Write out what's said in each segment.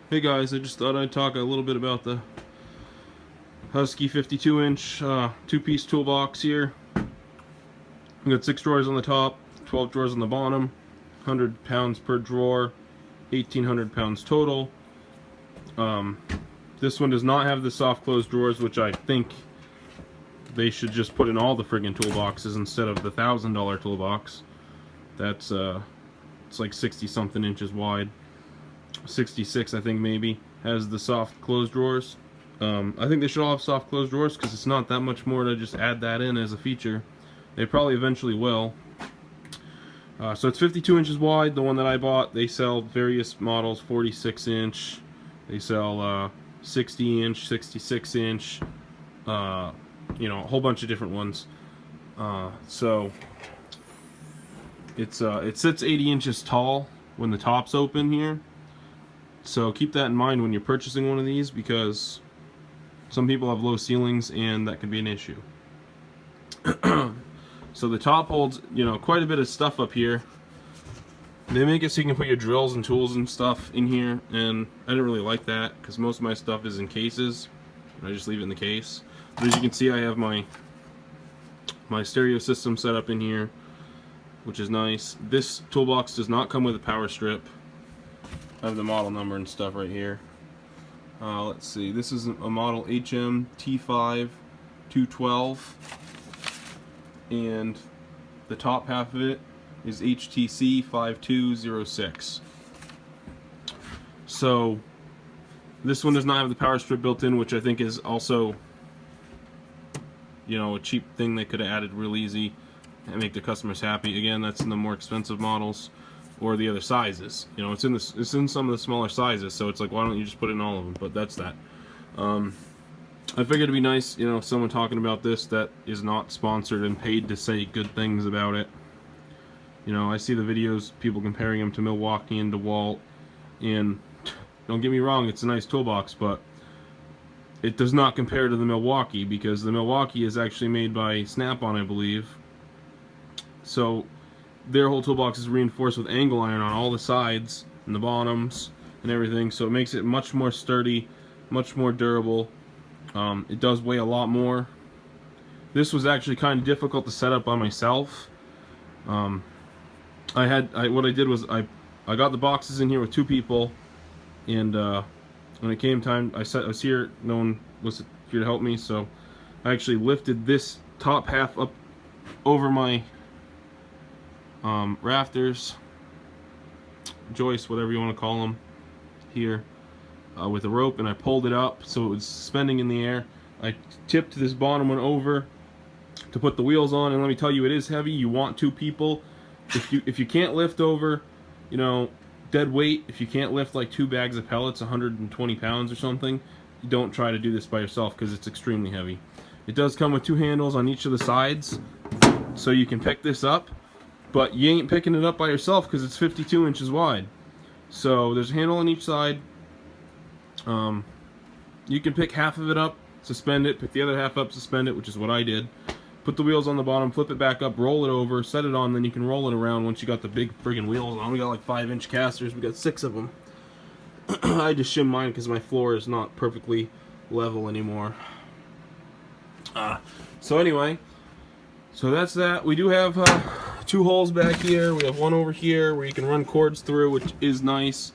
Hey guys, I just thought I'd talk a little bit about the Husky 52-inch two-piece toolbox here. We got 6 drawers on the top, 12 drawers on the bottom, 100 pounds per drawer, 1,800 pounds total. This one does not have the soft close drawers, which I think they should just put in all the friggin' toolboxes instead of the $1,000 toolbox. That's it's like 60 something inches wide. 66 I think maybe has the soft closed drawers. I think they should all have soft closed drawers because it's not that much more to just add that in as a feature. They probably eventually will. So it's 52 inches wide. The one that I bought, they sell various models, 46 inch, they sell 60 inch, 66 inch, you know, a whole bunch of different ones. So it's it sits 80 inches tall when the top's open here. So keep that in mind when you're purchasing one of these, because some people have low ceilings and that could be an issue. So the top holds, you know, quite a bit of stuff up here. They make it so you can put your drills and tools and stuff in here, and I didn't really like that because most of my stuff is in cases. I just leave it in the case. But as you can see, I have my stereo system set up in here, which is nice. This toolbox does not come with a power strip. I have the model number and stuff right here. Let's see, this is a model HM T5 212, and the top half of it is HTC 5206. So this one does not have the power strip built in, which I think is also, you know, a cheap thing they could have added real easy and make the customers happy. Again, that's in the more expensive models or the other sizes. You know, it's in some of the smaller sizes, so it's like, why don't you just put it in all of them? But that's that. I figured it'd be nice, you know, someone talking about this that is not sponsored and paid to say good things about it. You know, I see the videos, people comparing them to Milwaukee and DeWalt, and don't get me wrong, it's a nice toolbox, but it does not compare to the Milwaukee, because the Milwaukee is actually made by Snap-on, I believe. So their whole toolbox is reinforced with angle iron on all the sides and the bottoms and everything, so it makes it much more sturdy, much more durable. It does weigh a lot more. This was actually kind of difficult to set up by myself. What I did was I got the boxes in here with 2 people, and when it came time, I was here, no one was here to help me, so I actually lifted this top half up over my rafters, joists, whatever you want to call them, here with a rope, and I pulled it up so it was suspending in the air. I tipped this bottom one over to put the wheels on, and let me tell you, it is heavy. You want 2 people. If you can't lift over, you know, dead weight, if you can't lift like 2 bags of pellets, 120 pounds or something, don't try to do this by yourself because it's extremely heavy. It does come with 2 handles on each of the sides, so you can pick this up. But you ain't picking it up by yourself because it's 52 inches wide. So there's a handle on each side. You can pick half of it up, suspend it, pick the other half up, suspend it, which is what I did. Put the wheels on the bottom, flip it back up, roll it over, set it on, then you can roll it around once you got the big friggin' wheels on. We got like 5-inch casters, we got 6 of them. I just shim mine because my floor is not perfectly level anymore. So anyway, so that's that. We do have 2 holes back here. We have one over here where you can run cords through, which is nice.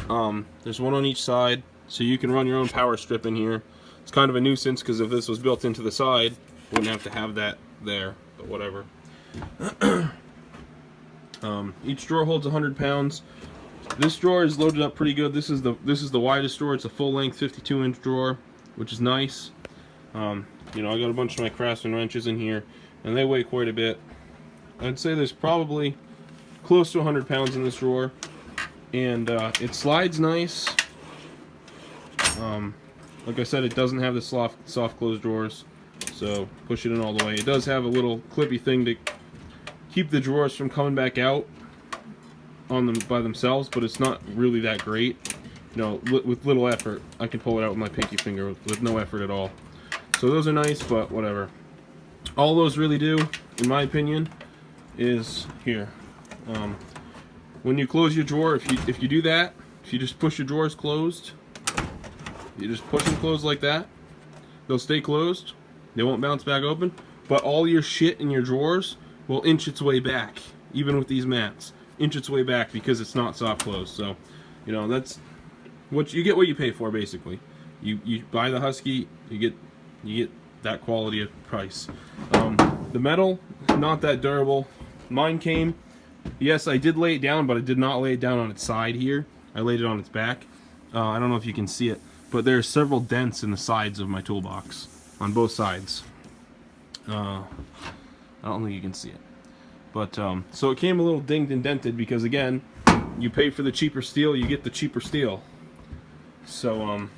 There's one on each side, so you can run your own power strip in here. It's kind of a nuisance because if this was built into the side, you wouldn't have to have that there, but whatever. Each drawer holds 100 pounds. This drawer is loaded up pretty good. This is the widest drawer. It's a full-length 52-inch drawer, which is nice. You know, I got a bunch of my Craftsman wrenches in here, and they weigh quite a bit. I'd say there's probably close to 100 pounds in this drawer, and it slides nice. Like I said, it doesn't have the soft close drawers, so push it in all the way. It does have a little clippy thing to keep the drawers from coming back out on them by themselves, but it's not really that great. You know, with little effort, I can pull it out with my pinky finger with no effort at all. So those are nice, but whatever. All those really do, in my opinion, is here. When you close your drawer, if you do that, If you just push your drawers closed, you just push them closed like that, they'll stay closed. They won't bounce back open. But all your shit in your drawers will inch its way back, even with these mats. Inch its way back because it's not soft closed. So, you know, that's what you get. What you pay for, basically. You buy the Husky, you get that quality of price. The metal, not that durable. Mine came. Yes, I did lay it down, but I did not lay it down on its side here. I laid it on its back. I don't know if you can see it, but there are several dents in the sides of my toolbox on both sides. I don't think you can see it. But, so it came a little dinged and dented because, again, you pay for the cheaper steel, you get the cheaper steel. So,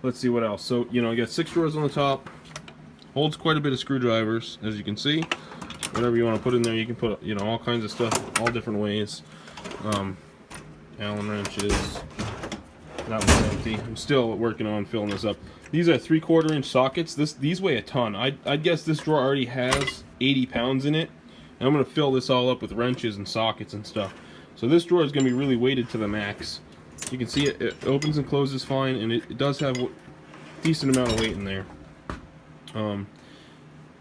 let's see what else. So, you know, I got 6 drawers on the top. Holds quite a bit of screwdrivers, as you can see. Whatever you want to put in there, you can put, you know, all kinds of stuff, all different ways. Allen wrenches. That one's empty. I'm still working on filling this up. These are 3/4 inch sockets. These weigh a ton. I'd guess this drawer already has 80 pounds in it. And I'm going to fill this all up with wrenches and sockets and stuff. So this drawer is going to be really weighted to the max. You can see it opens and closes fine, and it does have a decent amount of weight in there.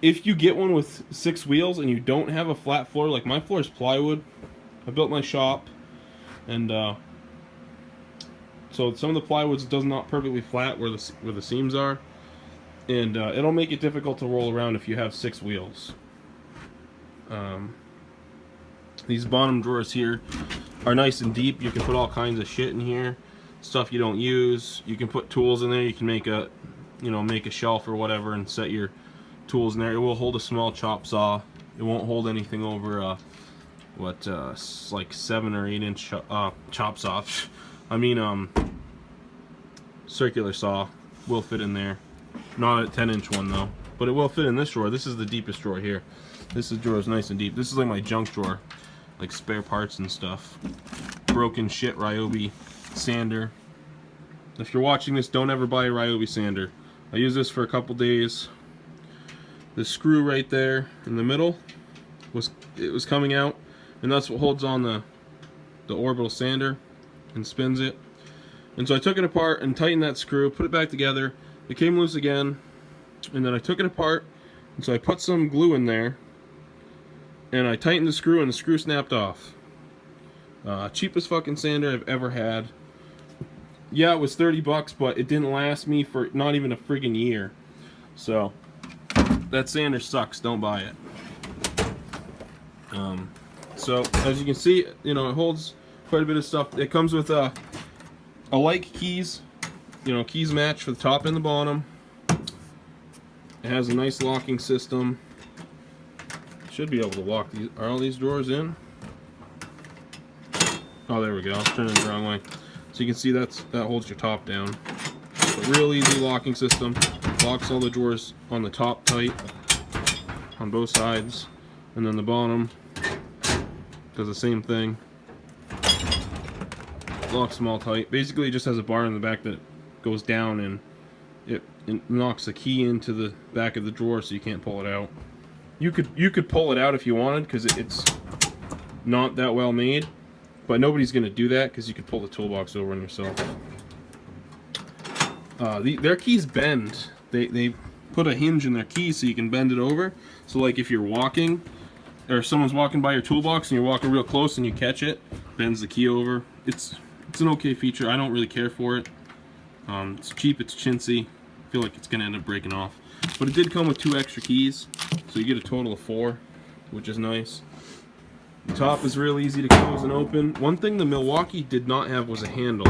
If you get one with 6 wheels and you don't have a flat floor, like my floor is plywood. I built my shop, and so some of the plywoods does not perfectly flat where the seams are, and it'll make it difficult to roll around if you have 6 wheels. These bottom drawers here are nice and deep. You can put all kinds of shit in here, stuff you don't use. You can put tools in there. You can make a, you know, make a shelf or whatever and set your tools in there. It will hold a small chop saw. It won't hold anything over like 7 or 8 inch chop saw. I mean circular saw will fit in there. Not a 10-inch one though, but it will fit in this drawer. This is the deepest drawer here. This drawer is nice and deep. This is like my junk drawer, like spare parts and stuff. Broken shit Ryobi sander. If you're watching this, don't ever buy a Ryobi sander. I used this for a couple days. The screw right there in the middle was coming out, and that's what holds on the orbital sander and spins it. And so I took it apart and tightened that screw, put it back together. It came loose again, and then I took it apart, and so I put some glue in there, and I tightened the screw, and the screw snapped off. Cheapest fucking sander I've ever had. Yeah, it was 30 bucks, but it didn't last me for not even a friggin' year. So that sander sucks. Don't buy it. So as you can see, you know, it holds quite a bit of stuff. It comes with a like keys, you know, keys match for the top and the bottom. It has a nice locking system. Should be able to lock these. Are all these drawers in? Oh, there we go. I was turning it the wrong way. So you can see that holds your top down. A real easy locking system. Locks all the drawers on the top tight on both sides, and then the bottom does the same thing. Locks them all tight. Basically, it just has a bar in the back that goes down, and it knocks the key into the back of the drawer, so you can't pull it out. You could pull it out if you wanted, because it's not that well made, but nobody's gonna do that because you could pull the toolbox over on yourself. Their keys bend. They put a hinge in their keys so you can bend it over. So like if you're walking, or someone's walking by your toolbox and you're walking real close and you catch it, bends the key over. It's an okay feature. I don't really care for it. It's cheap. It's chintzy. I feel like it's gonna end up breaking off. But it did come with 2 extra keys, so you get a total of 4, which is nice. The top is real easy to close and open. One thing the Milwaukee did not have was a handle.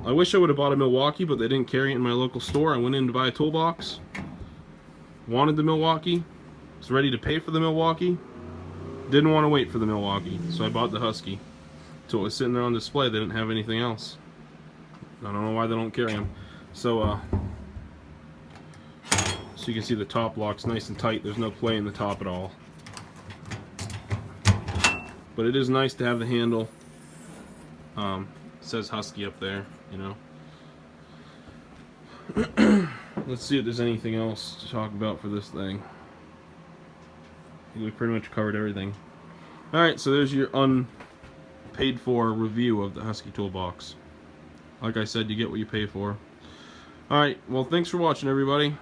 I wish I would have bought a Milwaukee, but they didn't carry it in my local store. I went in to buy a toolbox. Wanted the Milwaukee. Was ready to pay for the Milwaukee. Didn't want to wait for the Milwaukee, so I bought the Husky. So it was sitting there on display. They didn't have anything else. I don't know why they don't carry them. So you can see the top lock's nice and tight. There's no play in the top at all. But it is nice to have the handle. It says Husky up there, you know. Let's see if there's anything else to talk about for this thing. I think we pretty much covered everything. Alright, so there's your unpaid paid for review of the Husky Toolbox. Like I said, you get what you pay for. Alright, well, thanks for watching, everybody.